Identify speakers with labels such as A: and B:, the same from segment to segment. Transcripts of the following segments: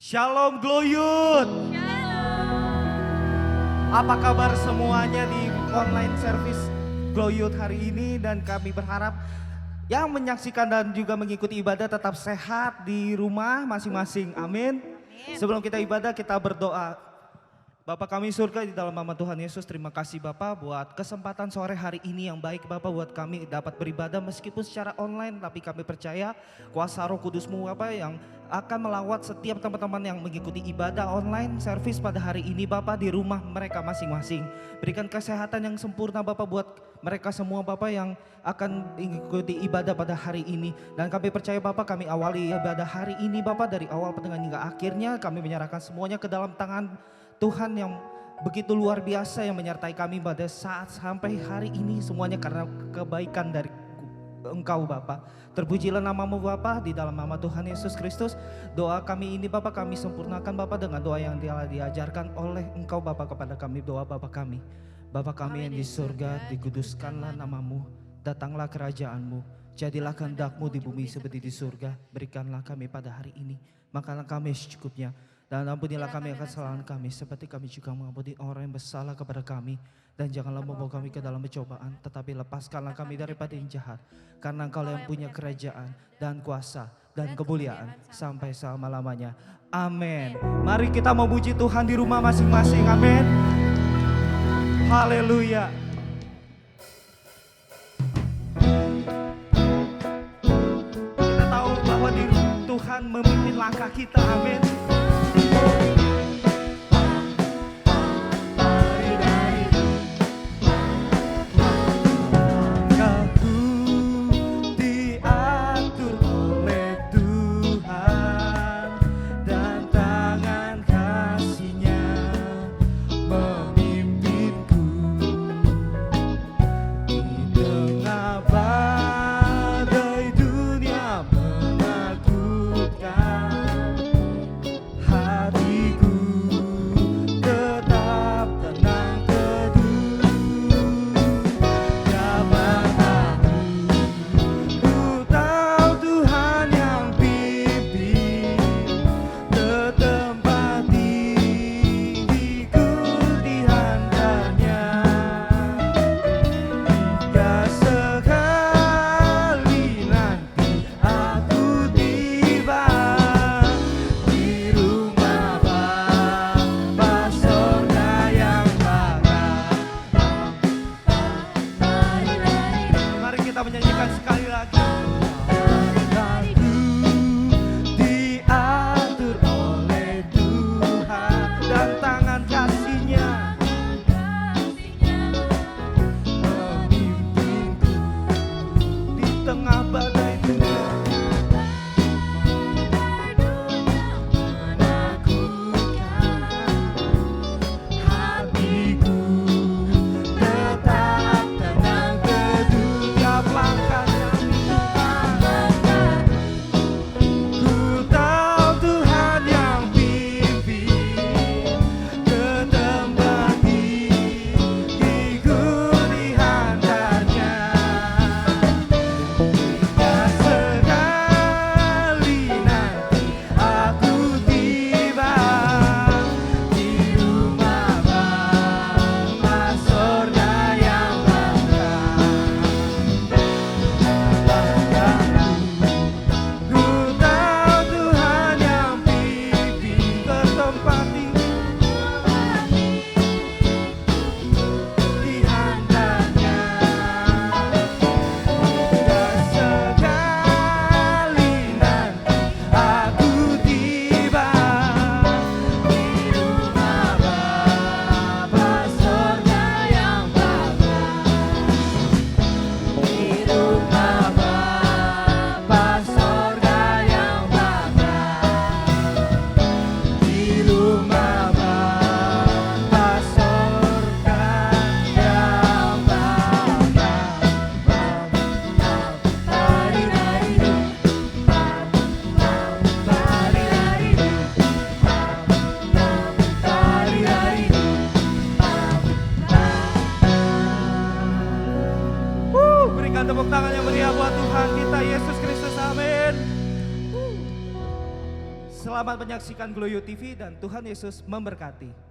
A: Shalom Gloyut. Apa kabar semuanya di online service Gloyut hari ini, dan kami berharap yang menyaksikan dan juga mengikuti ibadah tetap sehat di rumah masing-masing. Amin. Sebelum kita ibadah, kita berdoa. Bapa kami surga, di dalam nama Tuhan Yesus, terima kasih Bapak buat kesempatan sore hari ini yang baik Bapak buat kami dapat beribadah meskipun secara online, tapi kami percaya kuasa Roh Kudus-Mu Bapak yang akan melawat setiap teman-teman yang mengikuti ibadah online service pada hari ini Bapak di rumah mereka masing-masing. Berikan kesehatan yang sempurna Bapak buat mereka semua Bapak yang akan mengikuti ibadah pada hari ini. Dan kami percaya Bapak, kami awali ibadah hari ini Bapak dari awal pertengahan hingga akhirnya. Kami menyerahkan semuanya ke dalam tangan Tuhan yang begitu luar biasa yang menyertai kami pada saat sampai hari ini semuanya karena kebaikan dari Engkau Bapa. Terpujilah namamu Bapa, di dalam nama Tuhan Yesus Kristus. Doa kami ini Bapa kami sempurnakan Bapa dengan doa yang telah diajarkan oleh Engkau Bapa kepada kami. Doa Bapa kami. Bapa kami yang di surga, dikuduskanlah namamu, datanglah kerajaanmu, jadilah kehendak-Mu di bumi seperti di surga. Berikanlah kami pada hari ini makanan kami secukupnya. Dan ampunilah kami akan kesalahan kami seperti kami juga mengampuni orang yang bersalah kepada kami. Dan janganlah membawa kami ke dalam pencobaan, tetapi lepaskanlah kami daripada yang jahat. Karena Engkau yang punya kerajaan dan kuasa dan kemuliaan sampai selama-lamanya. Amin. Mari kita memuji Tuhan di rumah masing-masing. Amin. Haleluya. Kita tahu bahwa Tuhan memimpin langkah kita. Amin. Tepuk tangan yang meriah buat Tuhan kita Yesus Kristus. Amin. Selamat menyaksikan Gloyo TV dan Tuhan Yesus memberkati.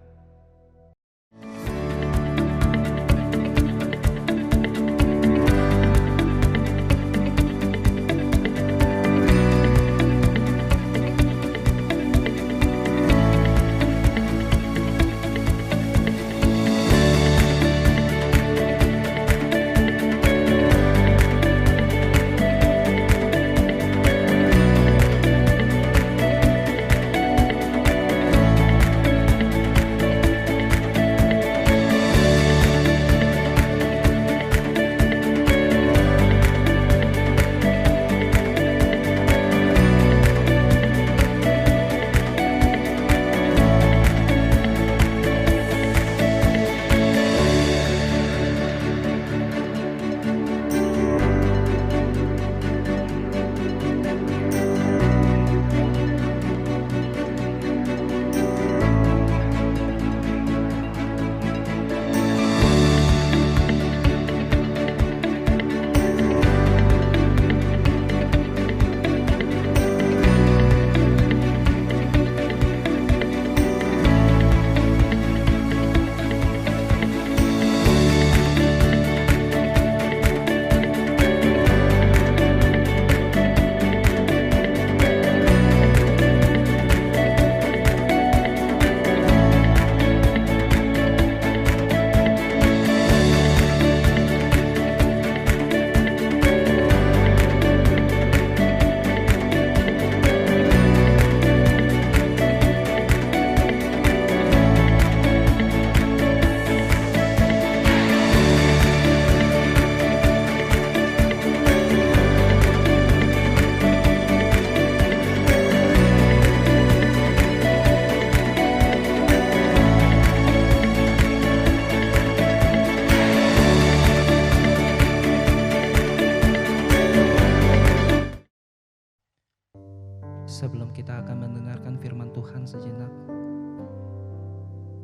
B: Sebelum kita akan mendengarkan firman Tuhan sejenak,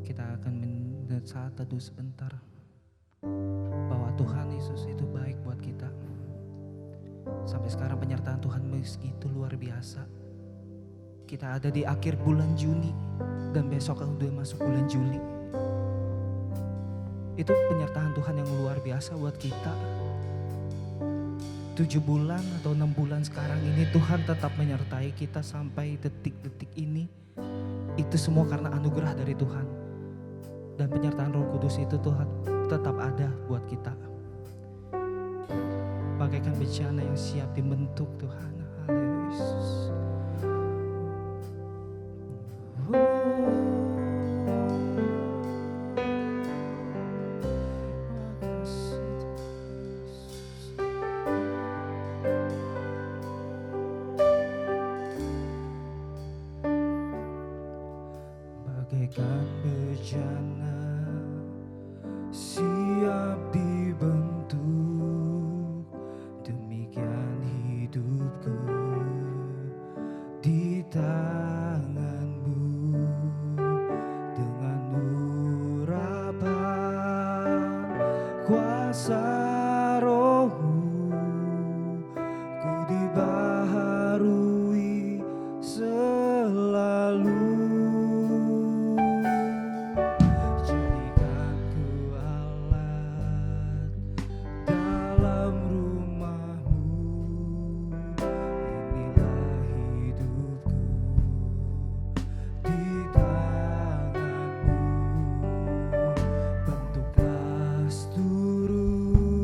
B: kita akan saat teduh sebentar bahwa Tuhan Yesus itu baik buat kita. Sampai sekarang penyertaan Tuhan begitu luar biasa. Kita ada di akhir bulan Juni dan besok udah masuk bulan Juli. Itu penyertaan Tuhan yang luar biasa buat kita. 7 bulan atau 6 bulan sekarang ini Tuhan tetap menyertai kita sampai detik-detik ini. Itu semua karena anugerah dari Tuhan. Dan penyertaan Roh Kudus itu Tuhan tetap ada buat kita. Bagaikan bencana yang siap dibentuk Tuhan. Haleluya Yesus.
A: Bagaikan bejana siap dibentuk, demikian hidupku di tangan-Mu. Dengan urapan kuasa Roh-Mu, ku dibaharui selalu. Bentuklah seluruh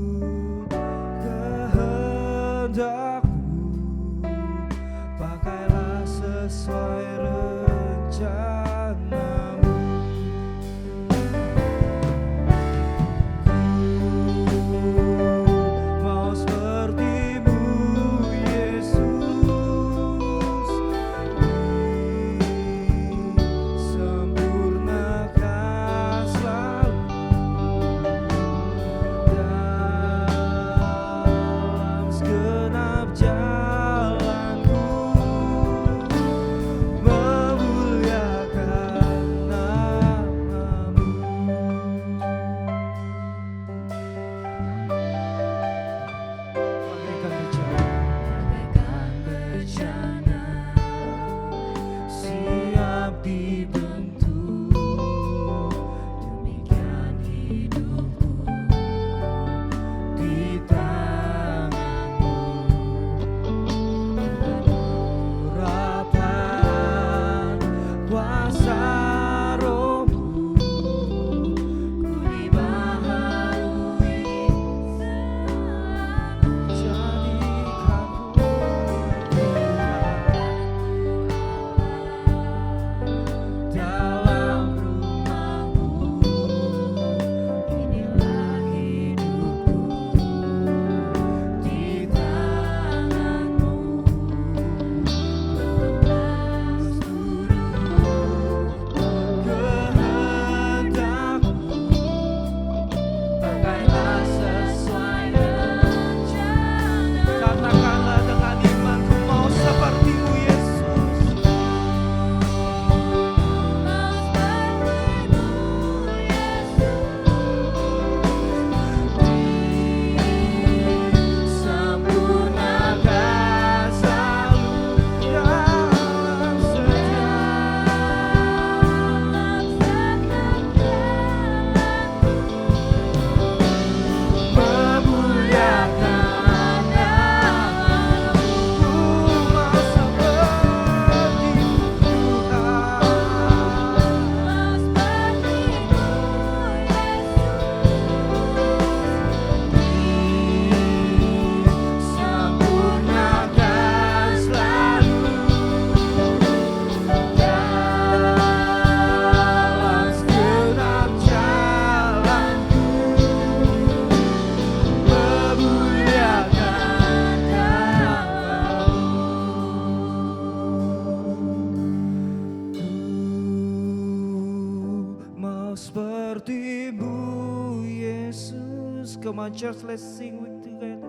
A: seperti-Mu Yesus. Come on church, let's sing with together.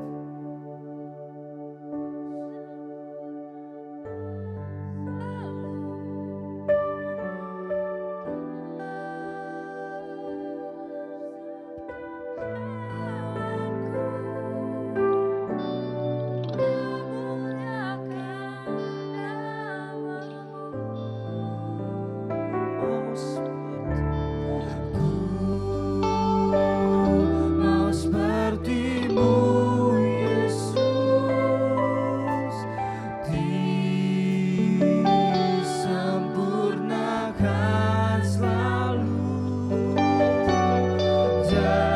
A: Mau seperti-Mu Yesus, disempurnakan selalu dalam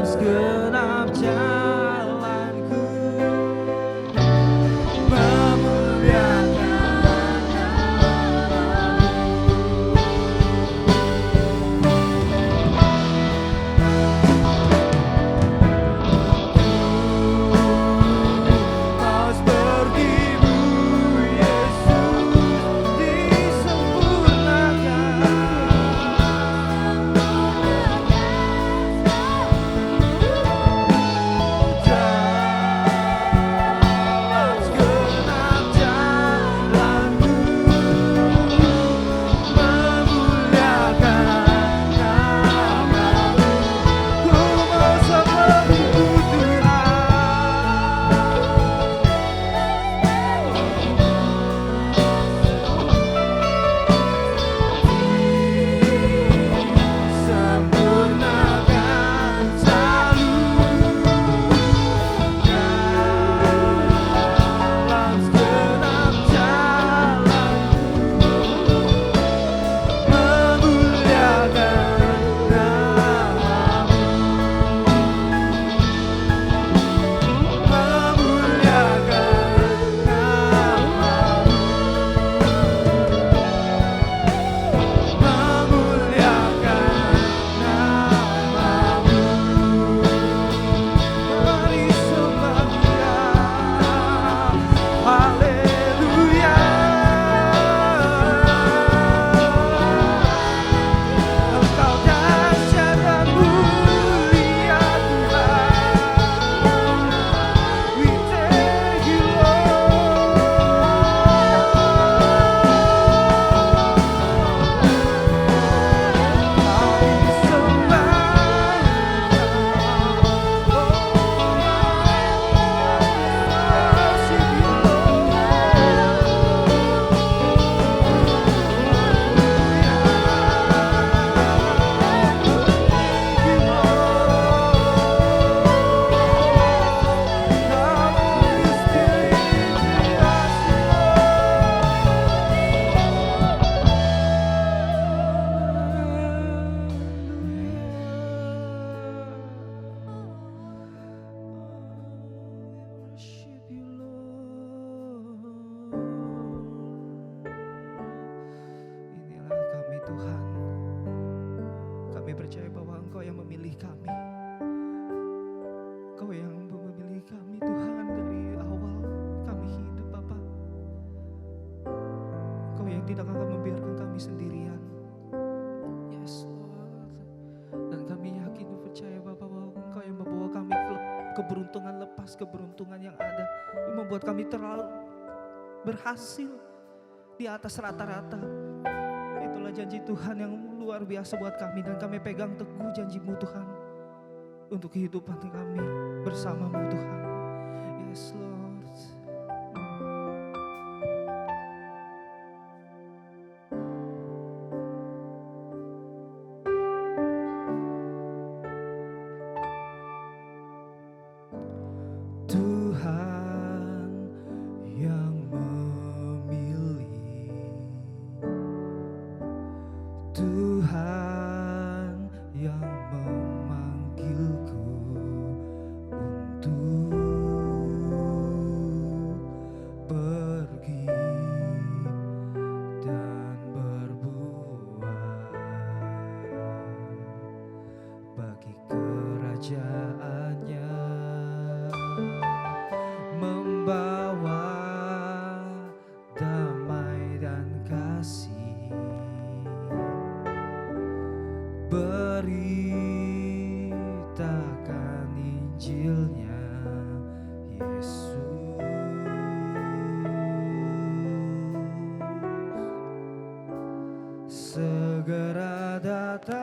A: segenap jalanku, memuliakan mau seperti-Mu Yesus, dalam segenap jalanku, memuliakan nama-Mu. Ku mau seperti-Mu sempurnakan selalu dalam segenap jalanku, memuliakan nama-Mu, memuliakan nama-Mu, memuliakan nama-Mu. Mari sembah Dia, haleluya. Engkau dahsyat dan mulia Tuhan. We thank you worship you, Lord. Inilah kami Tuhan. Kami percaya bahwa Engkau yang memilih kami. Engkau yang memilih kami Tuhan dari awal kami hidup Bapa. Engkau yang tidak akan membiarkan kami sendirian. Yes Lord. Dan kami yakin dan percaya Bapa bahwa Engkau yang membawa kami ke keberuntungan lepas keberuntungan yang ada, yang membuat kami terlalu berhasil di atas rata-rata. Itulah janji Tuhan yang luar biasa buat kami, dan kami pegang teguh janji-Mu Tuhan untuk kehidupan kami bersama-Mu Tuhan. Yes Lord. Tuhan yang memilih, Tuhan yang memanggilku untuk
B: beritakan Injilnya, Yesus. Segera datang,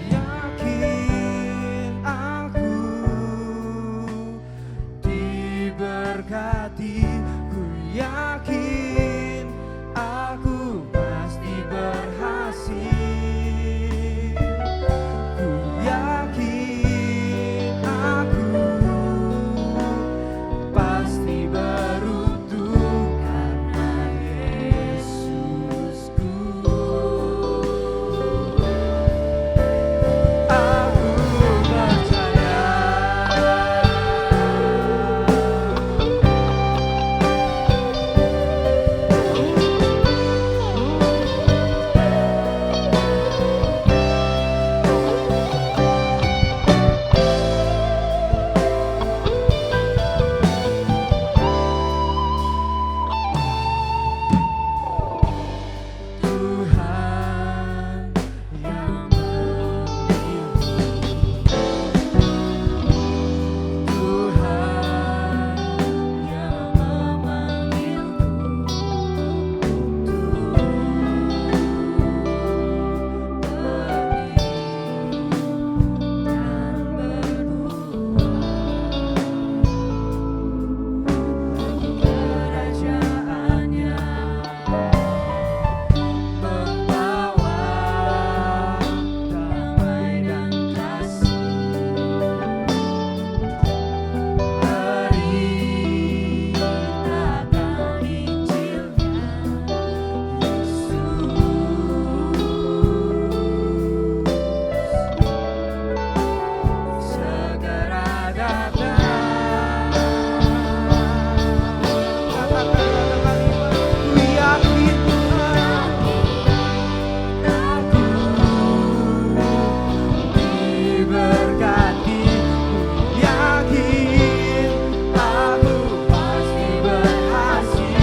B: yakin aku diberkati, ku yakin aku pasti berhasil, ku yakin aku pasti beruntung karena Yesusku. Aku percaya Tuhan yang memiliki, Tuhan yang memanggilku untuk pergi dan berbuat bagi kerajaannya, membawa damai dan kasih, beritakan Injilnya, Yesus. Segera datang, katakan dengan iman, ku yakin Tuhan, aku diberkati, ku yakin aku pasti berhasil,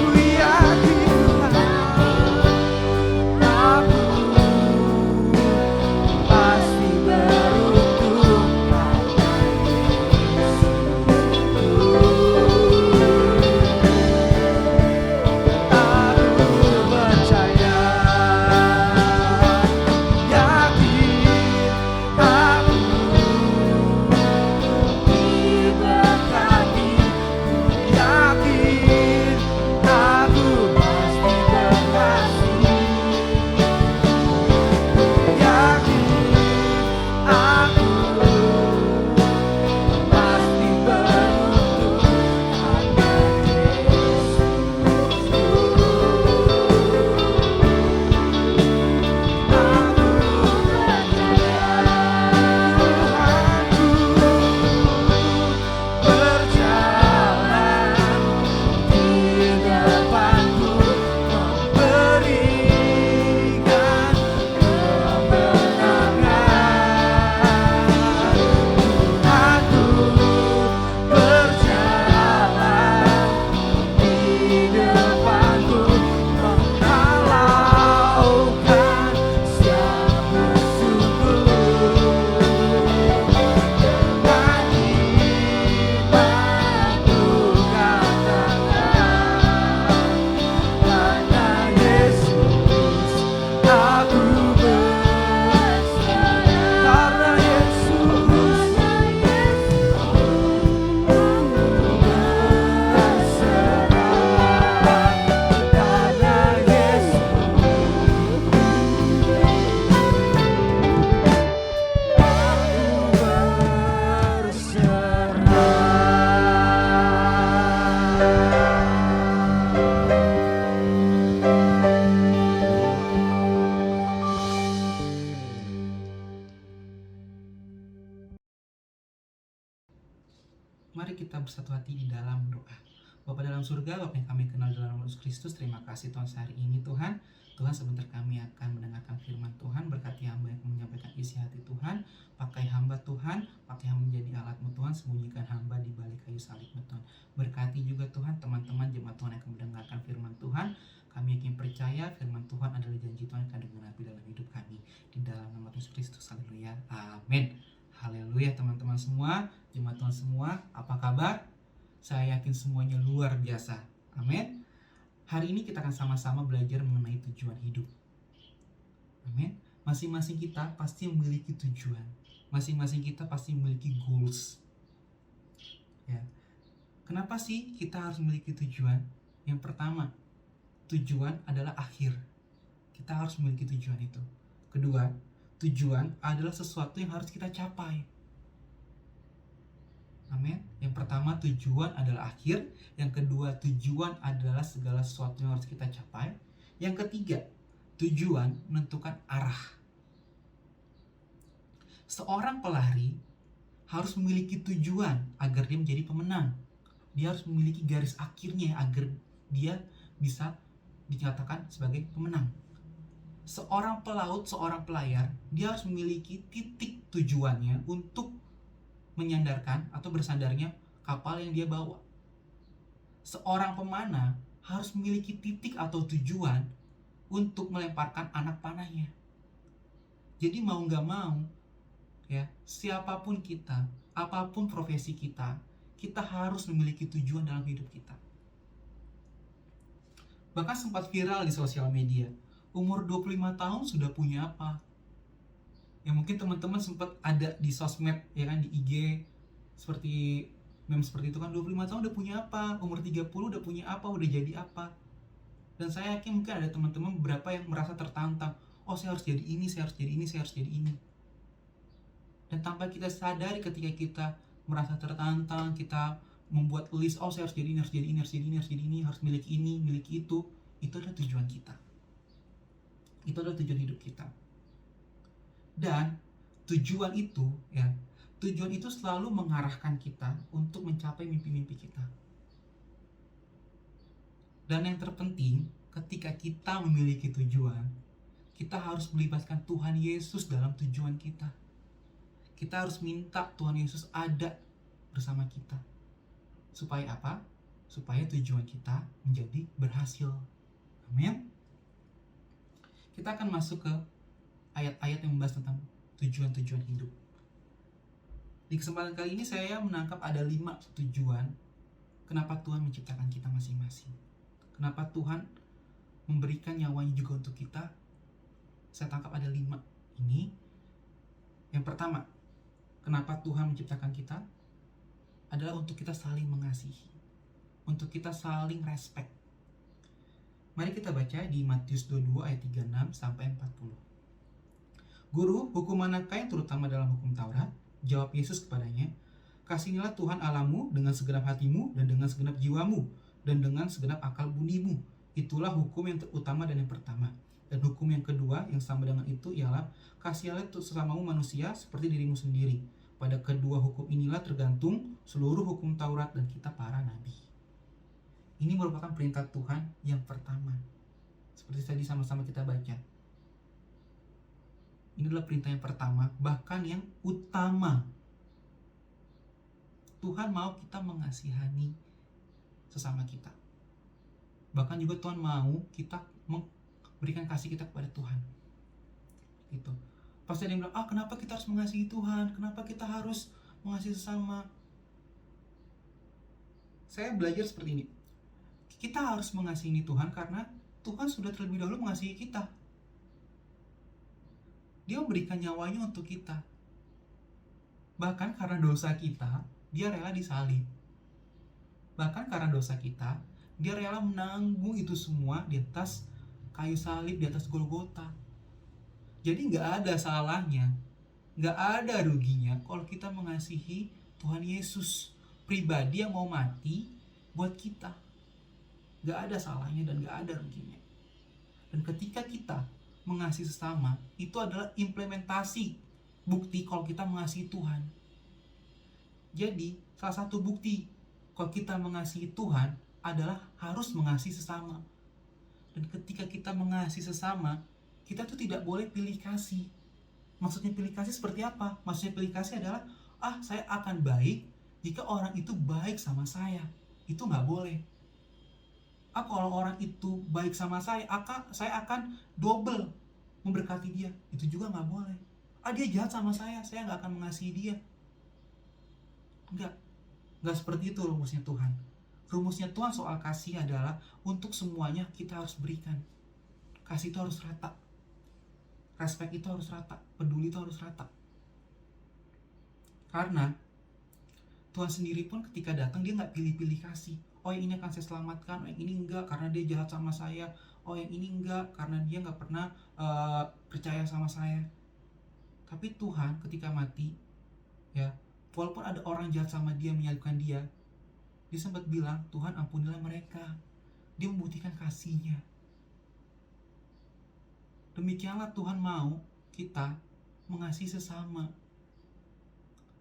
B: ku yakin Tuhan, aku pasti beruntung karena aku percaya, yakin aku diberkati, yakin aku pasti berhasil, yakin aku pasti beruntung karena
C: Mari kita bersatu hati di dalam doa. Bapa dalam surga, Bapa yang kami kenal dalam nama Yesus Kristus, terima kasih Tuhan sehari ini Tuhan. Tuhan, sebentar kami akan mendengarkan firman Tuhan. Berkati hamba yang menyampaikan isi hati Tuhan. Pakai hamba Tuhan, pakai hamba menjadi alat-Mu Tuhan. Sembunyikan hamba di balik kayu salib-Mu Tuhan. Berkati juga Tuhan teman-teman jemaat Tuhan yang akan mendengarkan firman Tuhan. Kami yakin percaya firman Tuhan adalah janji Tuhan yang akan digenapi dalam hidup kami. Di dalam nama Yesus Kristus, haleluya, amin. Haleluya teman-teman semua, jemaat Tuhan semua, apa kabar? Saya yakin semuanya luar biasa. Amin. Hari ini kita akan sama-sama belajar mengenai tujuan hidup. Amin. Masing-masing kita pasti memiliki tujuan. Masing-masing kita pasti memiliki goals. Ya. Kenapa sih kita harus memiliki tujuan? Yang pertama, tujuan adalah akhir. Kita harus memiliki tujuan itu. Kedua, tujuan adalah sesuatu yang harus kita capai. Amin. Yang pertama, tujuan adalah akhir. Yang kedua, tujuan adalah segala sesuatu yang harus kita capai. Yang ketiga, tujuan menentukan arah. Seorang pelari harus memiliki tujuan agar dia menjadi pemenang. Dia harus memiliki garis akhirnya agar dia bisa dinyatakan sebagai pemenang. Seorang pelaut, seorang pelayar, dia harus memiliki titik tujuannya untuk menyandarkan atau bersandarnya kapal yang dia bawa. Seorang pemanah harus memiliki titik atau tujuan untuk melemparkan anak panahnya. Jadi mau gak mau, ya, siapapun kita, apapun profesi kita, kita harus memiliki tujuan dalam hidup kita. Bahkan sempat viral di sosial media, umur 25 tahun sudah punya apa? Ya mungkin teman-teman sempat ada di sosmed, ya kan, di IG, seperti meme seperti itu kan, 25 tahun udah punya apa, umur 30 udah punya apa, udah jadi apa. Dan saya yakin mungkin ada teman-teman beberapa yang merasa tertantang, oh saya harus jadi ini, saya harus jadi ini, saya harus jadi ini. Dan tanpa kita sadari ketika kita merasa tertantang, kita membuat list, oh saya harus jadi ini, harus jadi ini, harus jadi ini, harus jadi ini, harus miliki ini, miliki itu adalah tujuan kita. Itu adalah tujuan hidup kita. Dan tujuan itu selalu mengarahkan kita untuk mencapai mimpi-mimpi kita. Dan yang terpenting, ketika kita memiliki tujuan, kita harus melibatkan Tuhan Yesus dalam tujuan kita. Kita harus minta Tuhan Yesus ada bersama kita. Supaya apa? Supaya tujuan kita menjadi berhasil. Amin. Kita akan masuk ke ayat-ayat yang membahas tentang tujuan-tujuan hidup. Di kesempatan kali ini saya menangkap ada 5 tujuan kenapa Tuhan menciptakan kita masing-masing. Kenapa Tuhan memberikan nyawanya juga untuk kita. Saya tangkap ada 5 ini. Yang pertama, kenapa Tuhan menciptakan kita adalah untuk kita saling mengasihi, untuk kita saling respect. Mari kita baca di Matius 22 ayat 36 sampai 40. Guru, hukum manakah yang terutama dalam hukum Taurat? Jawab Yesus kepadanya, kasihanilah Tuhan Allahmu dengan segenap hatimu dan dengan segenap jiwamu dan dengan segenap akal budimu. Itulah hukum yang terutama dan yang pertama. Dan hukum yang kedua yang sama dengan itu ialah kasihilah sesamamu manusia seperti dirimu sendiri. Pada kedua hukum inilah tergantung seluruh hukum Taurat dan kitab para nabi. Ini merupakan perintah Tuhan yang pertama. Seperti tadi sama-sama kita baca. Ini adalah perintah yang pertama, bahkan yang utama. Tuhan mau kita mengasihani sesama kita. Bahkan juga Tuhan mau kita memberikan kasih kita kepada Tuhan. Gitu. Pasti ada yang bilang, kenapa kita harus mengasihi Tuhan? Kenapa kita harus mengasihi sesama? Saya belajar seperti ini. Kita harus mengasihi Tuhan karena Tuhan sudah terlebih dahulu mengasihi kita. Dia memberikan nyawanya untuk kita. Bahkan karena dosa kita, dia rela disalib. Bahkan karena dosa kita, dia rela menanggung itu semua di atas kayu salib, di atas Golgota. Jadi gak ada salahnya, gak ada ruginya kalau kita mengasihi Tuhan Yesus pribadi yang mau mati buat kita. Gak ada salahnya dan gak ada ruginya. Dan ketika kita mengasihi sesama, itu adalah implementasi bukti kalau kita mengasihi Tuhan. Jadi salah satu bukti kalau kita mengasihi Tuhan adalah harus mengasihi sesama. Dan ketika kita mengasihi sesama, kita tuh tidak boleh pilih kasih. Maksudnya pilih kasih seperti apa? Maksudnya pilih kasih adalah, saya akan baik jika orang itu baik sama saya. Itu nggak boleh. Kalau orang itu baik sama saya akan double memberkati dia. Itu juga nggak boleh. Dia jahat sama saya nggak akan mengasihi dia. Nggak seperti itu rumusnya Tuhan. Rumusnya Tuhan soal kasih adalah untuk semuanya kita harus berikan. Kasih itu harus rata. Respect itu harus rata. Peduli itu harus rata. Karena Tuhan sendiri pun ketika datang dia nggak pilih-pilih kasih. Yang ini akan saya selamatkan, yang ini enggak karena dia jahat sama saya. Yang ini enggak karena dia nggak pernah percaya sama saya. Tapi Tuhan ketika mati, ya, walaupun ada orang jahat sama dia menyalibkan dia sempat bilang, Tuhan ampunilah mereka. Dia membuktikan kasihnya. Demikianlah Tuhan mau kita mengasihi sesama.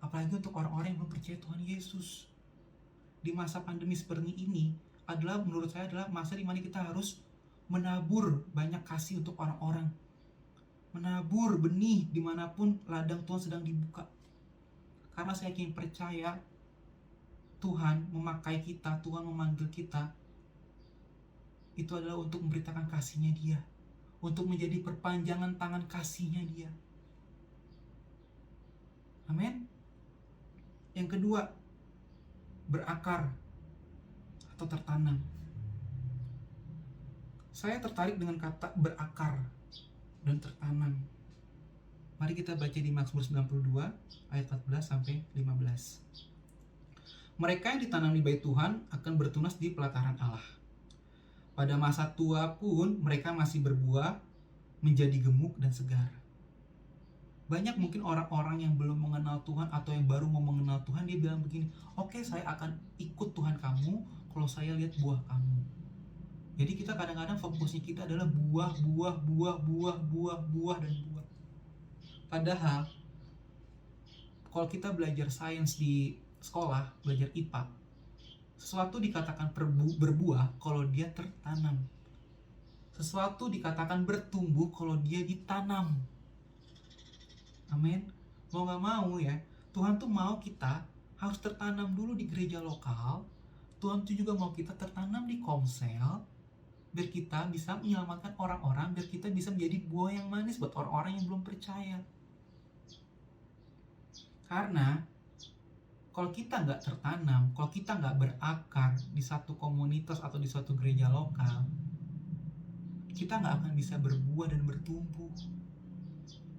C: Apalagi untuk orang-orang yang belum percaya Tuhan Yesus. Di masa pandemi seperti ini menurut saya adalah masa di mana kita harus menabur banyak kasih untuk orang-orang. Menabur benih dimanapun ladang Tuhan sedang dibuka. Karena saya yakin percaya Tuhan memakai kita, Tuhan memanggil kita, itu adalah untuk memberitakan kasihnya dia, untuk menjadi perpanjangan tangan kasihnya dia. Amin. Yang kedua, berakar atau tertanam. Saya tertarik dengan kata berakar dan tertanam. Mari kita baca di Mazmur 92 ayat 14 sampai 15. Mereka yang ditanam di bait Tuhan akan bertunas di pelataran Allah. Pada masa tua pun mereka masih berbuah, menjadi gemuk dan segar. Banyak mungkin orang-orang yang belum mengenal Tuhan atau yang baru mau mengenal Tuhan, dia bilang begini, oke, saya akan ikut Tuhan kamu kalau saya lihat buah kamu. Jadi kita kadang-kadang fokusnya kita adalah buah, dan buah. Padahal kalau kita belajar sains di sekolah, belajar IPA, sesuatu dikatakan berbuah kalau dia tertanam. Sesuatu dikatakan bertumbuh kalau dia ditanam. Amin. Mau gak mau ya, Tuhan tuh mau kita harus tertanam dulu di gereja lokal. Tuhan tuh juga mau kita tertanam di Komsel, biar kita bisa menyelamatkan orang-orang, biar kita bisa menjadi buah yang manis buat orang-orang yang belum percaya. Karena kalau kita nggak tertanam, kalau kita nggak berakar di satu komunitas atau di suatu gereja lokal, kita nggak akan bisa berbuah dan bertumbuh.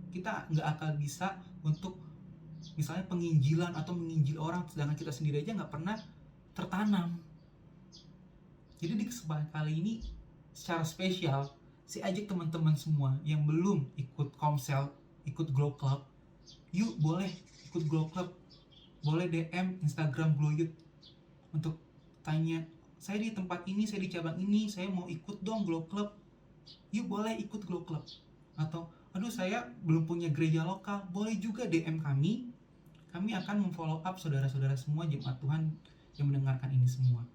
C: Kita nggak akan bisa untuk misalnya penginjilan atau menginjil orang, sedangkan kita sendiri aja nggak pernah tertanam. Jadi di kesempatan kali ini secara spesial, saya ajak teman-teman semua yang belum ikut Komsel, ikut Glow Club, yuk boleh ikut Glow Club. Boleh DM Instagram Glow Youth untuk tanya, saya di tempat ini, saya di cabang ini, saya mau ikut dong Glow Club. Yuk boleh ikut Glow Club. Atau, saya belum punya gereja lokal, boleh juga DM kami. Kami akan memfollow up saudara-saudara semua jemaat Tuhan yang mendengarkan ini semua.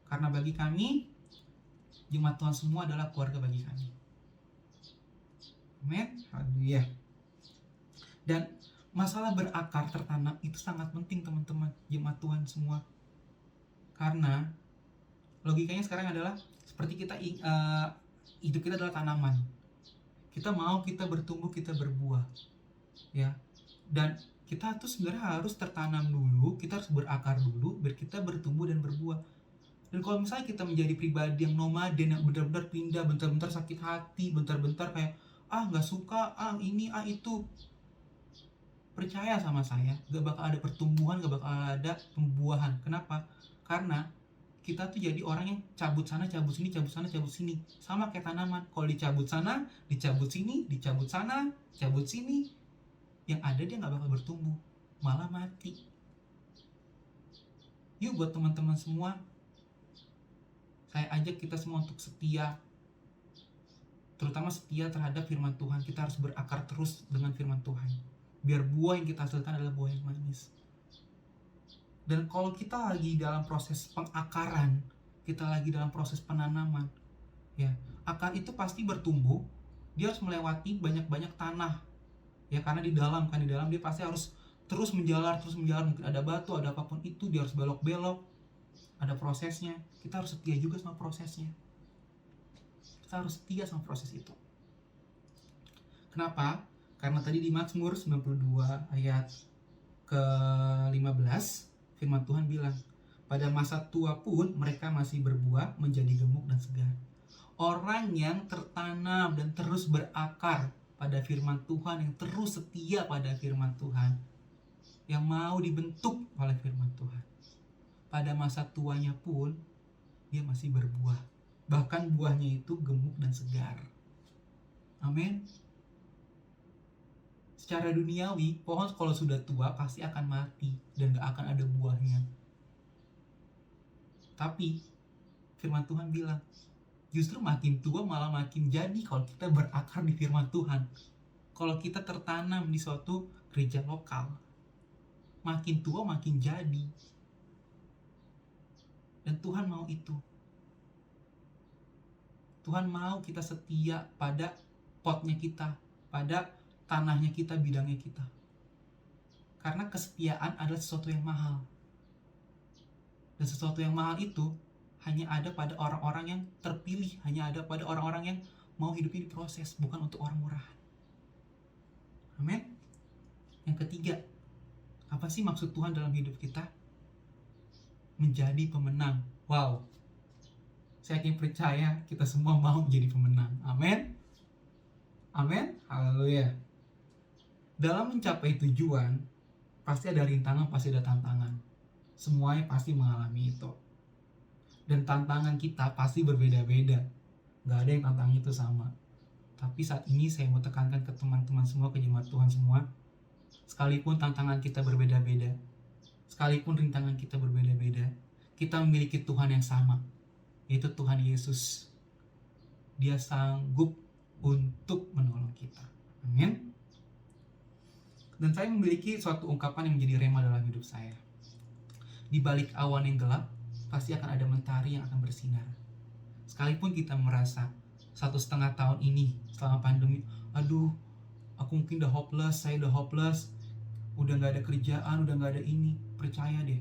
C: Karena bagi kami, jemaat Tuhan semua adalah keluarga bagi kami. Amin. Haleluya. Dan masalah berakar tertanam itu sangat penting teman-teman, jemaat Tuhan semua. Karena logikanya sekarang adalah seperti kita hidup kita adalah tanaman. Kita mau kita bertumbuh, kita berbuah. Ya. Dan kita tuh sebenarnya harus tertanam dulu, kita harus berakar dulu biar kita bertumbuh dan berbuah. Dan kalau misalnya kita menjadi pribadi yang nomaden, yang benar-benar pindah, bentar-bentar sakit hati, bentar-bentar kayak nggak suka, ini, itu, percaya sama saya, gak bakal ada pertumbuhan, gak bakal ada pembuahan. Kenapa? Karena kita tuh jadi orang yang cabut sana, cabut sini, cabut sana, cabut sini. Sama kayak tanaman, kalau dicabut sana, dicabut sini, dicabut sana, cabut sini, yang ada dia gak bakal bertumbuh, malah mati. Yuk buat teman-teman semua, saya ajak kita semua untuk setia, terutama setia terhadap firman Tuhan. Kita harus berakar terus dengan firman Tuhan, biar buah yang kita hasilkan adalah buah yang manis. Dan kalau kita lagi dalam proses pengakaran, kita lagi dalam proses penanaman, ya, akar itu pasti bertumbuh, dia harus melewati banyak-banyak tanah, ya, karena di dalam dia pasti harus terus menjalar, mungkin ada batu, ada apapun itu, dia harus belok-belok, ada prosesnya. Kita harus setia juga sama prosesnya. Kita harus setia sama proses itu. Kenapa? Karena tadi di Mazmur 92 ayat ke-15, firman Tuhan bilang, pada masa tua pun mereka masih berbuah menjadi gemuk dan segar. Orang yang tertanam dan terus berakar pada firman Tuhan, yang terus setia pada firman Tuhan, yang mau dibentuk oleh firman Tuhan, pada masa tuanya pun dia masih berbuah. Bahkan buahnya itu gemuk dan segar. Amin. Secara duniawi, pohon kalau sudah tua pasti akan mati dan gak akan ada buahnya. Tapi firman Tuhan bilang, justru makin tua malah makin jadi kalau kita berakar di firman Tuhan. Kalau kita tertanam di suatu gereja lokal, makin tua makin jadi. Dan Tuhan mau itu. Tuhan mau kita setia pada potnya kita, pada tanahnya kita, bidangnya kita. Karena kesetiaan adalah sesuatu yang mahal. Dan sesuatu yang mahal itu hanya ada pada orang-orang yang terpilih, hanya ada pada orang-orang yang mau hidupnya di proses, bukan untuk orang murahan. Amin. Yang ketiga, apa sih maksud Tuhan dalam hidup kita? Menjadi pemenang. Wow. Saya yakin percaya kita semua mau menjadi pemenang. Amin. Amin. Haleluya. Dalam mencapai tujuan, pasti ada rintangan, pasti ada tantangan. Semuanya pasti mengalami itu. Dan tantangan kita pasti berbeda-beda. Gak ada yang tantangannya itu sama. Tapi saat ini saya mau tekankan ke teman-teman semua, ke jemaat Tuhan semua, sekalipun tantangan kita berbeda-beda, sekalipun rintangan kita berbeda-beda, kita memiliki Tuhan yang sama, yaitu Tuhan Yesus. Dia sanggup untuk menolong kita. Amin. Dan saya memiliki suatu ungkapan yang menjadi rema dalam hidup saya. Di balik awan yang gelap, pasti akan ada mentari yang akan bersinar. Sekalipun kita merasa 1,5 tahun ini, selama pandemi, aduh, aku mungkin udah hopeless, saya udah hopeless, udah gak ada kerjaan, udah gak ada ini. Percaya deh,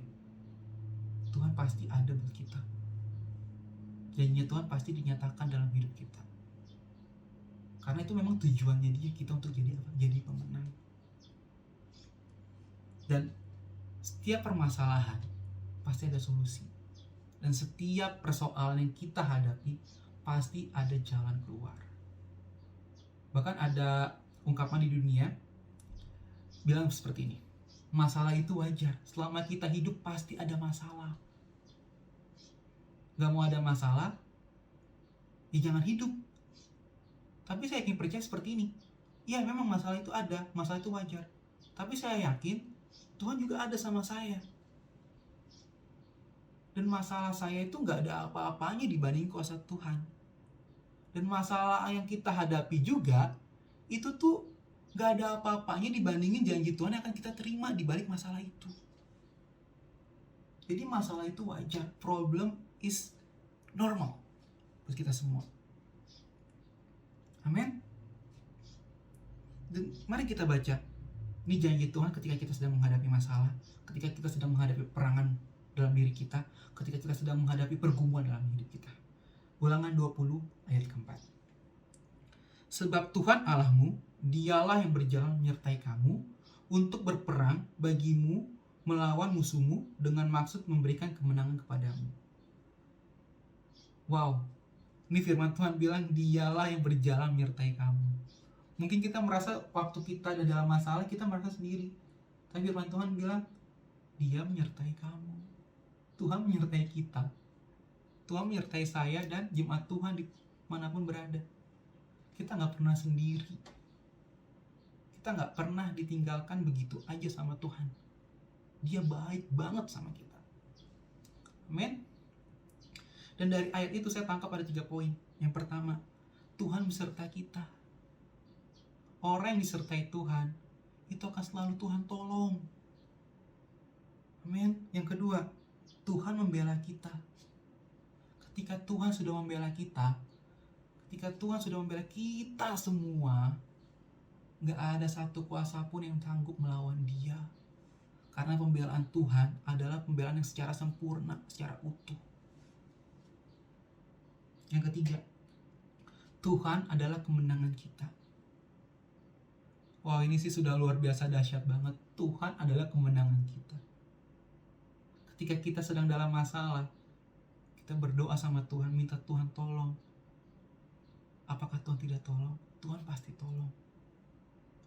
C: Tuhan pasti ada buat kita. Janjinya Tuhan pasti dinyatakan dalam hidup kita. Karena itu memang tujuannya dia, kita untuk jadi apa? Jadi pemenang. Dan setiap permasalahan pasti ada solusi. Dan setiap persoalan yang kita hadapi pasti ada jalan keluar. Bahkan ada ungkapan di dunia bilang seperti ini, masalah itu wajar. Selama kita hidup pasti ada masalah. Gak mau ada masalah, ya jangan hidup. Tapi saya yakin percaya seperti ini. Ya memang masalah itu ada, masalah itu wajar. Tapi saya yakin Tuhan juga ada sama saya. Dan masalah saya itu gak ada apa-apanya dibanding kuasa Tuhan. Dan masalah yang kita hadapi juga, itu tuh gak ada apa-apanya dibandingin janji Tuhan yang akan kita terima di balik masalah itu. Jadi masalah itu wajar. Problem is normal buat kita semua. Amin. Dan mari kita baca. Ini janji Tuhan ketika kita sedang menghadapi masalah, ketika kita sedang menghadapi perangan dalam diri kita, ketika kita sedang menghadapi pergumulan dalam hidup kita. Ulangan 20 ayat keempat. Sebab Tuhan Allahmu, dialah yang berjalan menyertai kamu untuk berperang bagimu melawan musuhmu dengan maksud memberikan kemenangan kepadamu. Wow, ini firman Tuhan bilang dialah yang berjalan menyertai kamu. Mungkin kita merasa waktu kita ada dalam masalah, kita merasa sendiri. Tapi firman Tuhan bilang, dia menyertai kamu. Tuhan menyertai kita. Tuhan menyertai saya dan jemaat Tuhan dimanapun berada. Kita gak pernah sendiri. Kita gak pernah ditinggalkan begitu aja sama Tuhan. Dia baik banget sama kita. Amin. Dan dari ayat itu saya tangkap ada 3 poin. Yang pertama, Tuhan beserta kita. Orang yang disertai Tuhan, itu akan selalu Tuhan tolong. Amin. Yang kedua, Tuhan membela kita. ketika Tuhan sudah membela kita, ketika Tuhan sudah membela kita semua, gak ada satu kuasa pun yang sanggup melawan Dia. Karena pembelaan Tuhan adalah pembelaan yang secara sempurna, secara utuh. Yang ketiga, Tuhan adalah kemenangan kita. Wow, ini sih sudah luar biasa dahsyat banget. Tuhan adalah kemenangan kita. Ketika kita sedang dalam masalah, kita berdoa sama Tuhan, minta Tuhan tolong. Apakah Tuhan tidak tolong? Tuhan pasti tolong.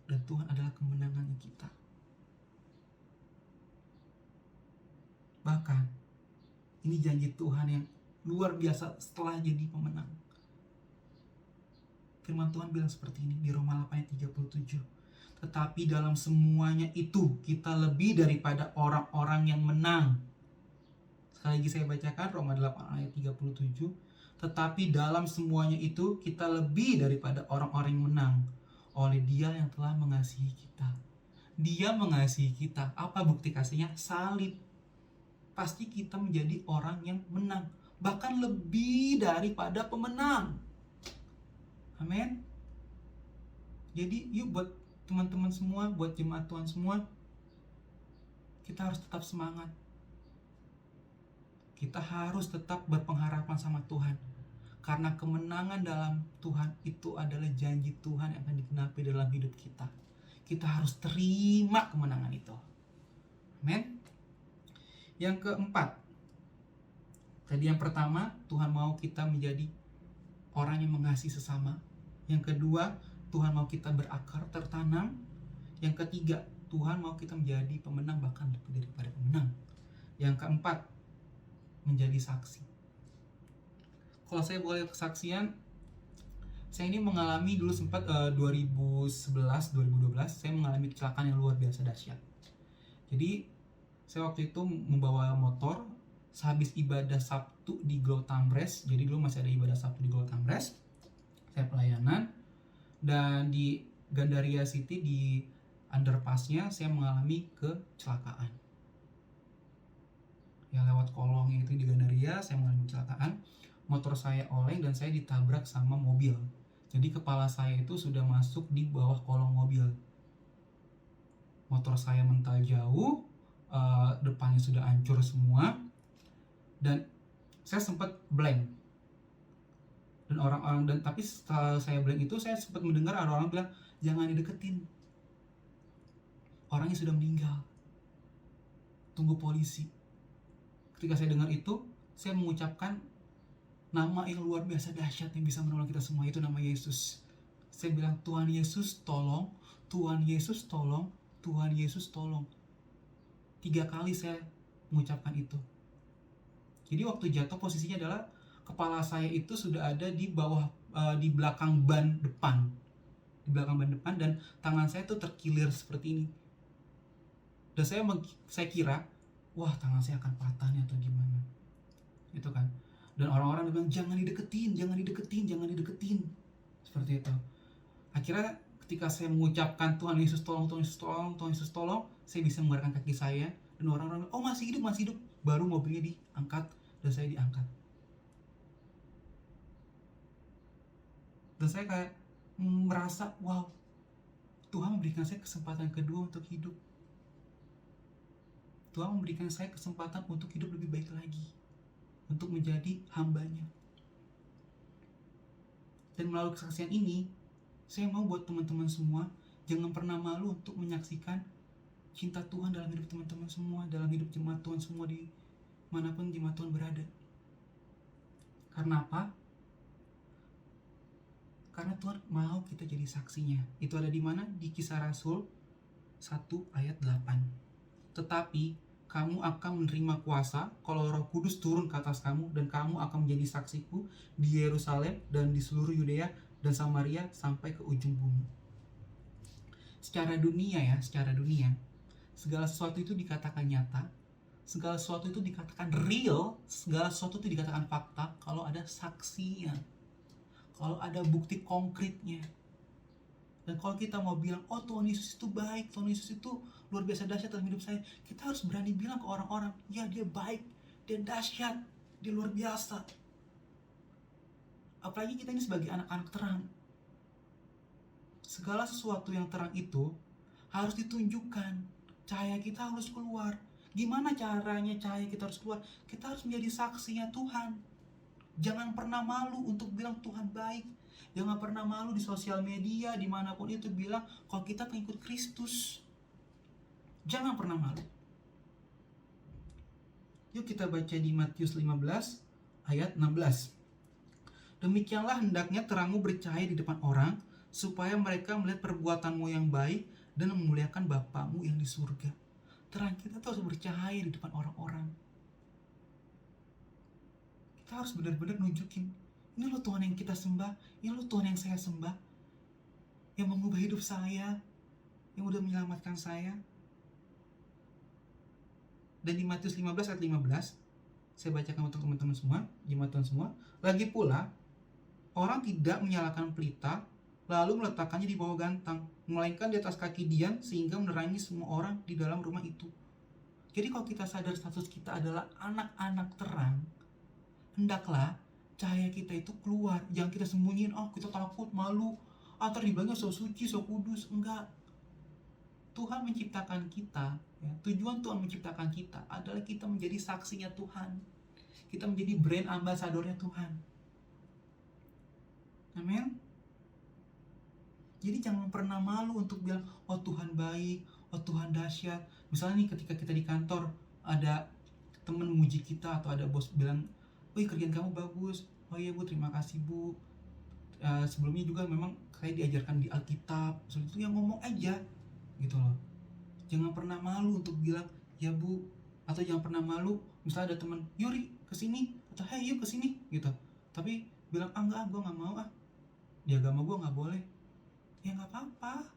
C: Dan Tuhan adalah kemenangannya kita. Bahkan, ini janji Tuhan yang luar biasa setelah jadi pemenang. Firman Tuhan bilang seperti ini di Roma 8 ayat 37. Tetapi dalam semuanya itu kita lebih daripada orang-orang yang menang. Sekali lagi saya bacakan Roma 8 ayat 37. Tetapi dalam semuanya itu kita lebih daripada orang-orang yang menang oleh Dia yang telah mengasihi kita. Dia mengasihi kita. Apa bukti kasihnya? Salib. Pasti kita menjadi orang yang menang. Bahkan lebih daripada pemenang. Amin. Jadi yuk buat teman-teman semua, buat jemaat Tuhan semua, kita harus tetap semangat. Kita harus tetap berpengharapan sama Tuhan. Karena kemenangan dalam Tuhan itu adalah janji Tuhan yang akan digenapi dalam hidup kita. Kita harus terima kemenangan itu. Amin. Yang keempat, tadi yang pertama, Tuhan mau kita menjadi orang yang mengasihi sesama. Yang kedua, Tuhan mau kita berakar tertanam. Yang ketiga, Tuhan mau kita menjadi pemenang, bahkan lebih daripada pemenang. Yang keempat, menjadi saksi. Kalau saya boleh kesaksian, saya ini mengalami dulu sempat 2011-2012 saya mengalami kecelakaan yang luar biasa dahsyat. Jadi saya waktu itu membawa motor sehabis ibadah Sabtu di Glow Tamres. Jadi dulu masih ada ibadah Sabtu di Glow Tamres. Saya pelayanan dan di Gandaria City di underpassnya saya mengalami kecelakaan. Ya lewat kolong itu di Gandaria saya mengalami kecelakaan. Motor saya oleng dan saya ditabrak sama mobil. Jadi kepala saya itu sudah masuk di bawah kolong mobil. Motor saya mental jauh, depannya sudah hancur semua, dan saya sempat blank. Tapi setelah saya blank itu saya sempat mendengar ada orang bilang jangan dideketin. Orangnya sudah meninggal. Tunggu polisi. Ketika saya dengar itu, saya mengucapkan nama yang luar biasa dahsyat yang bisa menolong kita semua, itu nama Yesus. Saya bilang, Tuhan Yesus tolong, Tuhan Yesus tolong, Tuhan Yesus tolong. 3 kali saya mengucapkan itu. Jadi waktu jatuh posisinya adalah kepala saya itu sudah ada di bawah, di belakang ban depan. Di belakang ban depan dan tangan saya tuh terkilir seperti ini. Dan saya kira, wah tangan saya akan patah nih atau gimana. Itu kan. Dan orang-orang bilang jangan dideketin, jangan dideketin, jangan dideketin. Seperti itu. Akhirnya ketika saya mengucapkan Tuhan Yesus tolong, Tuhan Yesus tolong, Tuhan Yesus tolong, saya bisa menggerakkan kaki saya dan orang-orang bilang, oh masih hidup, masih hidup. Baru mobilnya diangkat dan saya diangkat. Dan saya kayak merasa, wow, Tuhan memberikan saya kesempatan kedua untuk hidup. Tuhan memberikan saya kesempatan untuk hidup lebih baik lagi. Untuk menjadi hambanya. Dan melalui kesaksian ini, saya mau buat teman-teman semua, jangan pernah malu untuk menyaksikan cinta Tuhan dalam hidup teman-teman semua, dalam hidup jemaat Tuhan semua di manapun jemaat Tuhan berada. Karena apa? Karena Tuhan mau kita jadi saksinya. Itu ada di mana? Di Kisah Rasul 1 ayat 8. Tetapi kamu akan menerima kuasa kalau Roh Kudus turun ke atas kamu dan kamu akan menjadi saksiku di Yerusalem dan di seluruh Yudea dan Samaria sampai ke ujung bumi. Secara dunia, segala sesuatu itu dikatakan nyata, segala sesuatu itu dikatakan real, segala sesuatu itu dikatakan fakta kalau ada saksinya, kalau ada bukti konkretnya. Dan kalau kita mau bilang, oh Tuhan Yesus itu baik, Tuhan Yesus itu luar biasa dahsyat dalam hidup saya, kita harus berani bilang ke orang-orang, ya dia baik, dia dahsyat, dia luar biasa. Apalagi kita ini sebagai anak-anak terang. Segala sesuatu yang terang itu harus ditunjukkan. Cahaya kita harus keluar. Gimana caranya cahaya kita harus keluar? Kita harus menjadi saksinya Tuhan. Jangan pernah malu untuk bilang Tuhan baik. Jangan pernah malu di sosial media, dimanapun itu bilang kalau kita pengikut Kristus. Jangan pernah malu. Yuk kita baca di Matius 15 ayat 16. Demikianlah hendaknya terangmu bercahaya di depan orang, supaya mereka melihat perbuatanmu yang baik dan memuliakan Bapamu yang di surga. Terang kita tuh harus bercahaya di depan orang-orang. Kita harus benar-benar nunjukin, ini loh Tuhan yang kita sembah, ini loh Tuhan yang saya sembah, yang mengubah hidup saya, yang udah menyelamatkan saya. Dan di Matius 15 ayat 15, saya bacakan untuk teman-teman semua, jemaat Tuhan semua. Lagi pula, orang tidak menyalakan pelita, lalu meletakkannya di bawah gantang, melainkan di atas kaki Dian, sehingga menerangi semua orang di dalam rumah itu. Jadi kalau kita sadar status kita adalah anak-anak terang, hendaklah cahaya kita itu keluar. Jangan kita sembunyiin, kita takut, malu, ntar dibilangnya so suci, so kudus. Enggak. Tuhan menciptakan kita, ya. Tujuan Tuhan menciptakan kita adalah kita menjadi saksinya Tuhan. Kita menjadi brand ambasadornya Tuhan. Amin. Jadi jangan pernah malu untuk bilang, oh Tuhan baik, oh Tuhan dahsyat. Misalnya nih ketika kita di kantor, ada teman muji kita atau ada bos bilang, wih kerjaan kamu bagus. Oh iya Bu, terima kasih Bu. Sebelumnya juga memang saya diajarkan di Alkitab. Seperti itu, yang ngomong aja gitu loh. Jangan pernah malu untuk bilang ya Bu, atau jangan pernah malu misalnya ada teman, Yuri kesini, atau hey yuk kesini gitu, tapi bilang enggak, gue nggak mau di agama gue nggak boleh. Ya nggak apa-apa.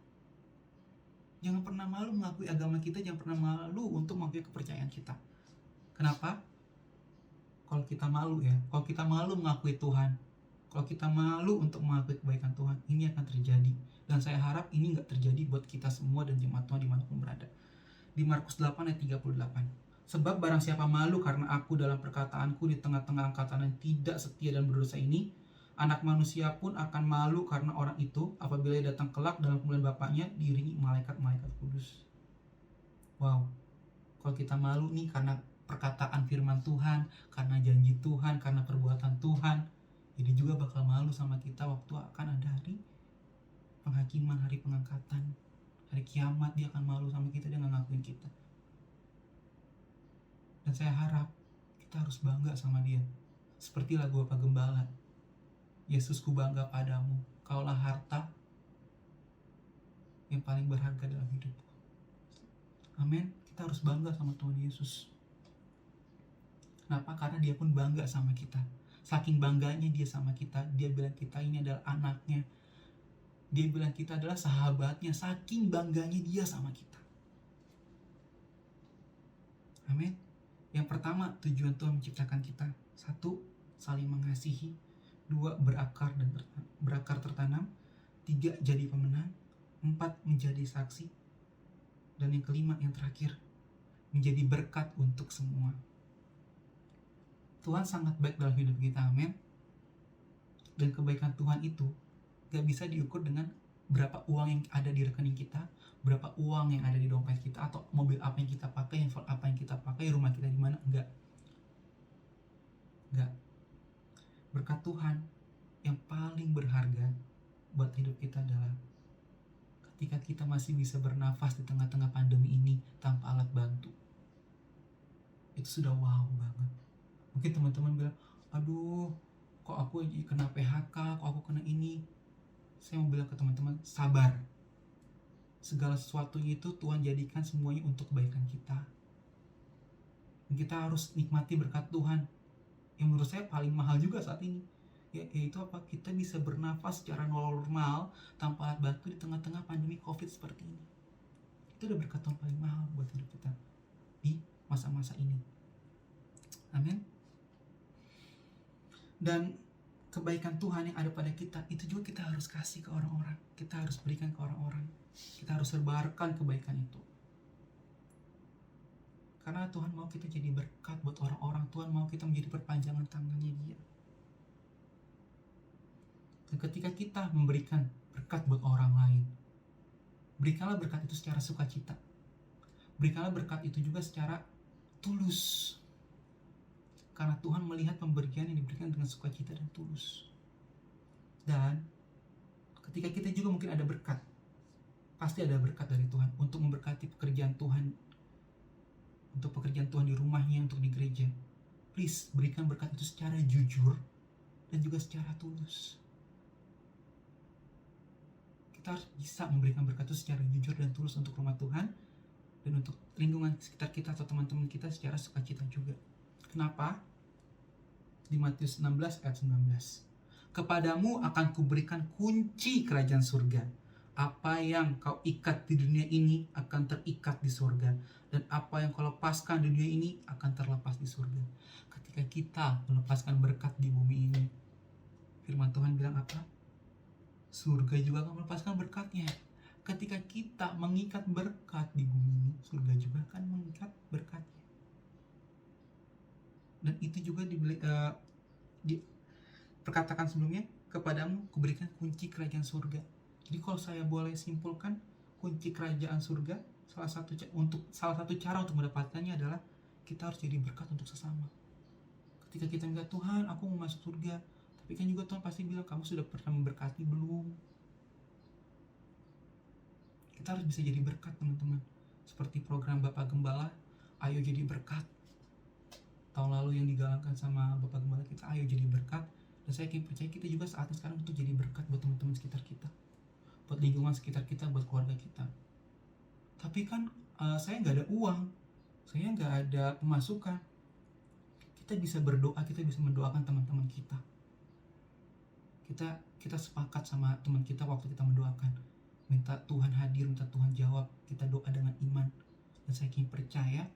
C: Jangan pernah malu mengakui agama kita, jangan pernah malu untuk mengakui kepercayaan kita. Kenapa? Kalau kita malu kalau kita malu mengakui Tuhan, kalau kita malu untuk mengakui kebaikan Tuhan, ini akan terjadi. Dan saya harap ini nggak terjadi buat kita semua dan jemaat Tuhan dimanapun berada. Di Markus 8 ayat 38. Sebab barang siapa malu karena aku dalam perkataanku di tengah-tengah angkatan yang tidak setia dan berdosa ini, anak manusia pun akan malu karena orang itu apabila ia datang kelak dalam kemuliaan Bapaknya diiringi malaikat-malaikat kudus. Wow. Kalau kita malu nih karena perkataan firman Tuhan, karena janji Tuhan, karena perbuatan Tuhan, jadi juga bakal malu sama kita waktu akan ada hari penghakiman, hari pengangkatan, hari kiamat. Dia akan malu sama kita, dia gak ngakuin kita. Dan saya harap kita harus bangga sama dia. Seperti lagu Bapak Gembala, Yesusku bangga padamu, kaulah harta yang paling berharga dalam hidupku. Amin. Kita harus bangga sama Tuhan Yesus. Kenapa? Karena dia pun bangga sama kita. Saking bangganya dia sama kita, dia bilang kita ini adalah anaknya. Dia bilang kita adalah sahabatnya. Saking bangganya dia sama kita. Amin. Yang pertama, tujuan Tuhan menciptakan kita. 1, saling mengasihi. 2, berakar tertanam. 3, jadi pemenang. 4, menjadi saksi. Dan yang kelima, yang terakhir, menjadi berkat untuk semua. Tuhan sangat baik dalam hidup kita, amin. Dan kebaikan Tuhan itu gak bisa diukur dengan berapa uang yang ada di rekening kita, berapa uang yang ada di dompet kita, atau mobil apa yang kita pakai, handphone apa yang kita pakai, rumah kita di mana. Enggak. Berkat Tuhan yang paling berharga buat hidup kita adalah ketika kita masih bisa bernafas di tengah-tengah pandemi ini tanpa alat bantu. Itu sudah wow banget. Mungkin teman-teman bilang, aduh kok aku kena PHK, kok aku kena ini. Saya mau bilang ke teman-teman, sabar. Segala sesuatunya itu Tuhan jadikan semuanya untuk kebaikan kita. Dan kita harus nikmati berkat Tuhan. Yang menurut saya paling mahal juga saat ini, yaitu apa? Kita bisa bernafas secara normal tanpa alat bantu di tengah-tengah pandemi COVID seperti ini. Itu udah berkat Tuhan paling mahal buat hidup kita di masa-masa ini. Amin. Dan kebaikan Tuhan yang ada pada kita, itu juga kita harus kasih ke orang-orang. Kita harus berikan ke orang-orang. Kita harus sebarkan kebaikan itu. Karena Tuhan mau kita jadi berkat buat orang-orang. Tuhan mau kita menjadi perpanjangan tangannya Dia. Dan ketika kita memberikan berkat buat orang lain, berikanlah berkat itu secara sukacita. Berikanlah berkat itu juga secara tulus. Karena Tuhan melihat pemberian yang diberikan dengan sukacita dan tulus. Dan ketika kita juga mungkin ada berkat, pasti ada berkat dari Tuhan untuk memberkati pekerjaan Tuhan, untuk pekerjaan Tuhan di rumahnya, untuk di gereja. Please, berikan berkat itu secara jujur dan juga secara tulus. Kita harus bisa memberikan berkat itu secara jujur dan tulus untuk rumah Tuhan dan untuk lingkungan sekitar kita atau teman-teman kita secara sukacita juga. Kenapa? Di Matius 16 ayat 19. Kepadamu akan kuberikan kunci kerajaan surga. Apa yang kau ikat di dunia ini akan terikat di surga. Dan apa yang kau lepaskan di dunia ini akan terlepas di surga. Ketika kita melepaskan berkat di bumi ini, firman Tuhan bilang apa? Surga juga akan melepaskan berkatnya. Ketika kita mengikat berkat di bumi ini, surga juga akan mengikat berkatnya. Dan itu juga perkatakan sebelumnya, kepadamu kuberikan kunci kerajaan surga. Jadi kalau saya boleh simpulkan, kunci kerajaan surga, salah satu cara untuk mendapatkannya adalah kita harus jadi berkat untuk sesama. Ketika kita minta, Tuhan aku mau masuk surga, tapi kan juga Tuhan pasti bilang, kamu sudah pernah memberkati belum? Kita harus bisa jadi berkat, teman-teman. Seperti program Bapak Gembala, ayo jadi berkat. Tahun lalu yang digalakkan sama Bapak Gembala kita, ayo jadi berkat. Dan saya percaya kita juga saatnya sekarang untuk jadi berkat buat teman-teman sekitar kita, buat lingkungan sekitar kita, buat keluarga kita. Tapi kan saya nggak ada uang, saya nggak ada pemasukan. Kita bisa berdoa, kita bisa mendoakan teman-teman kita. Kita sepakat sama teman kita waktu kita mendoakan, minta Tuhan hadir, minta Tuhan jawab. Kita doa dengan iman. Dan saya percaya,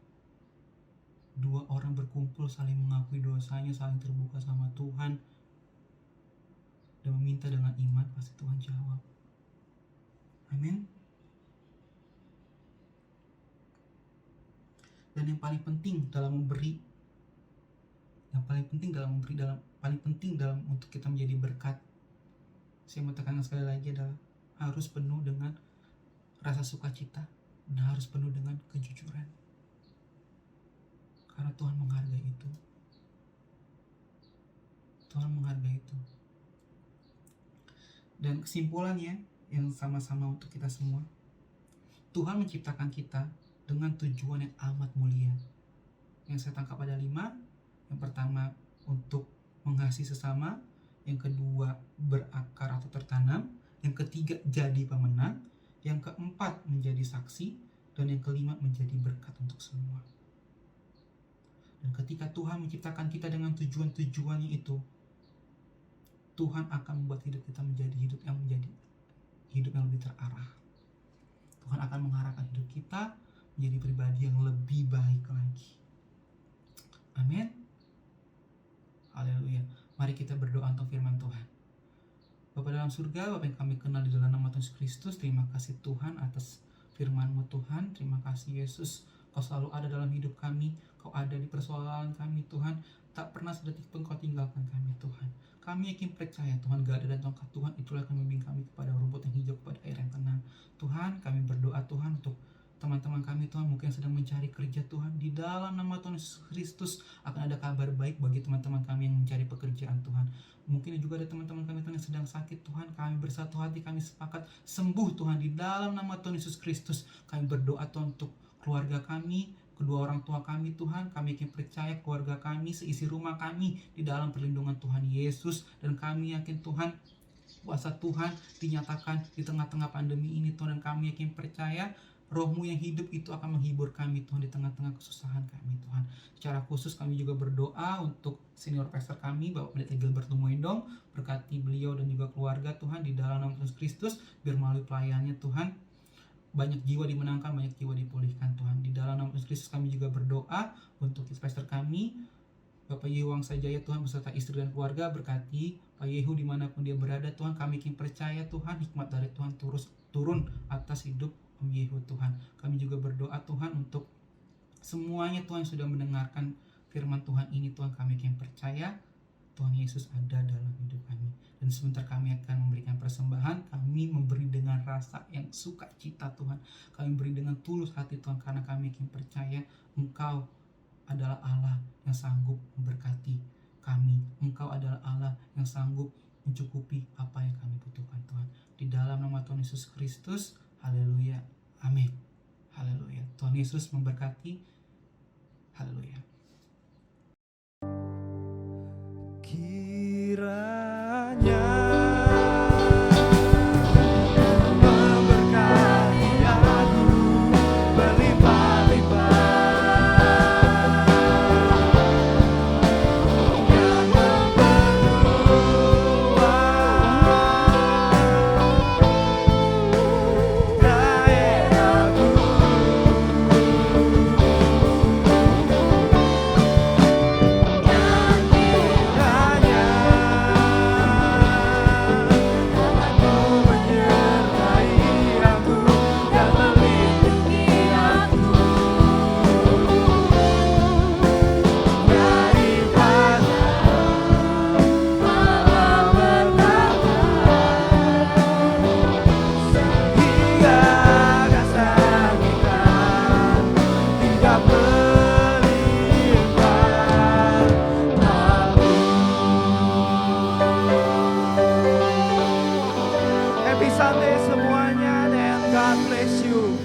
C: dua orang berkumpul saling mengakui dosanya, saling terbuka sama Tuhan, dan meminta dengan iman, pasti Tuhan jawab. Amin. Dan yang paling penting dalam memberi, paling penting dalam untuk kita menjadi berkat, saya mau tekankan sekali lagi, adalah harus penuh dengan rasa sukacita dan harus penuh dengan kejujuran. Karena Tuhan menghargai itu. Tuhan menghargai itu. Dan kesimpulannya yang sama-sama untuk kita semua, Tuhan menciptakan kita dengan tujuan yang amat mulia. Yang saya tangkap ada 5. Yang pertama, untuk mengasihi sesama. Yang kedua, berakar atau tertanam. Yang ketiga, jadi pemenang. Yang keempat, menjadi saksi. Dan yang kelima, menjadi berkat untuk semua. Dan ketika Tuhan menciptakan kita dengan tujuan-tujuannya itu, Tuhan akan membuat hidup kita menjadi hidup yang lebih terarah. Tuhan akan mengarahkan hidup kita menjadi pribadi yang lebih baik lagi. Amin. Haleluya. Mari kita berdoa untuk firman Tuhan. Bapa dalam surga, Bapa yang kami kenal di dalam nama Tuhan Yesus Kristus, terima kasih Tuhan atas firman-Mu Tuhan. Terima kasih Yesus, Kau selalu ada dalam hidup kami. Kau ada di persoalan kami Tuhan. Tak pernah sedetik pun Kau tinggalkan kami Tuhan. Kami yakin percaya Tuhan, gada dan tongkat Tuhan itulah akan membimbing kami kepada rumput yang hijau, kepada air yang tenang. Tuhan, kami berdoa Tuhan untuk teman-teman kami Tuhan, mungkin yang sedang mencari kerja Tuhan. Di dalam nama Tuhan Yesus Kristus akan ada kabar baik bagi teman-teman kami yang mencari pekerjaan Tuhan. Mungkin juga ada teman-teman kami Tuhan yang sedang sakit Tuhan. Kami bersatu hati, kami sepakat sembuh Tuhan. Di dalam nama Tuhan Yesus Kristus kami berdoa Tuhan untuk keluarga kami, kedua orang tua kami Tuhan. Kami yakin percaya keluarga kami, seisi rumah kami di dalam perlindungan Tuhan Yesus. Dan kami yakin Tuhan, kuasa Tuhan dinyatakan di tengah-tengah pandemi ini Tuhan. Dan kami yakin percaya Roh-Mu yang hidup itu akan menghibur kami Tuhan di tengah-tengah kesusahan kami Tuhan. Secara khusus kami juga berdoa untuk senior pastor kami, Bapak Pendeta Gilbert Tumoendong. Berkati beliau dan juga keluarga Tuhan di dalam nama Yesus Kristus. Biar melalui pelayanannya Tuhan, banyak jiwa dimenangkan, banyak jiwa dipulihkan Tuhan. Di dalam nama Yesus Kristus kami juga berdoa untuk pastor kami, Bapak Yehu Wangsajaya Tuhan, beserta istri dan keluarga. Berkati Pak Yehu dimanapun dia berada Tuhan. Kami yakin percaya Tuhan, hikmat dari Tuhan turun atas hidup Om Yehu Tuhan. Kami juga berdoa Tuhan untuk semuanya Tuhan yang sudah mendengarkan firman Tuhan ini Tuhan. Kami yakin percaya Tuhan Yesus ada dalam hidup kami. Dan sebentar kami akan memberikan persembahan, kami memberi dengan rasa yang sukacita Tuhan. Kami beri dengan tulus hati Tuhan, karena kami yakin percaya Engkau adalah Allah yang sanggup memberkati kami. Engkau adalah Allah yang sanggup mencukupi apa yang kami butuhkan Tuhan. Di dalam nama Tuhan Yesus Kristus, haleluya, amin. Haleluya. Tuhan Yesus memberkati. Haleluya.
A: Kiranya memberkati aku berlimpah-limpah dan memperluas daerahku. Happy Sunday semuanya, and God bless you.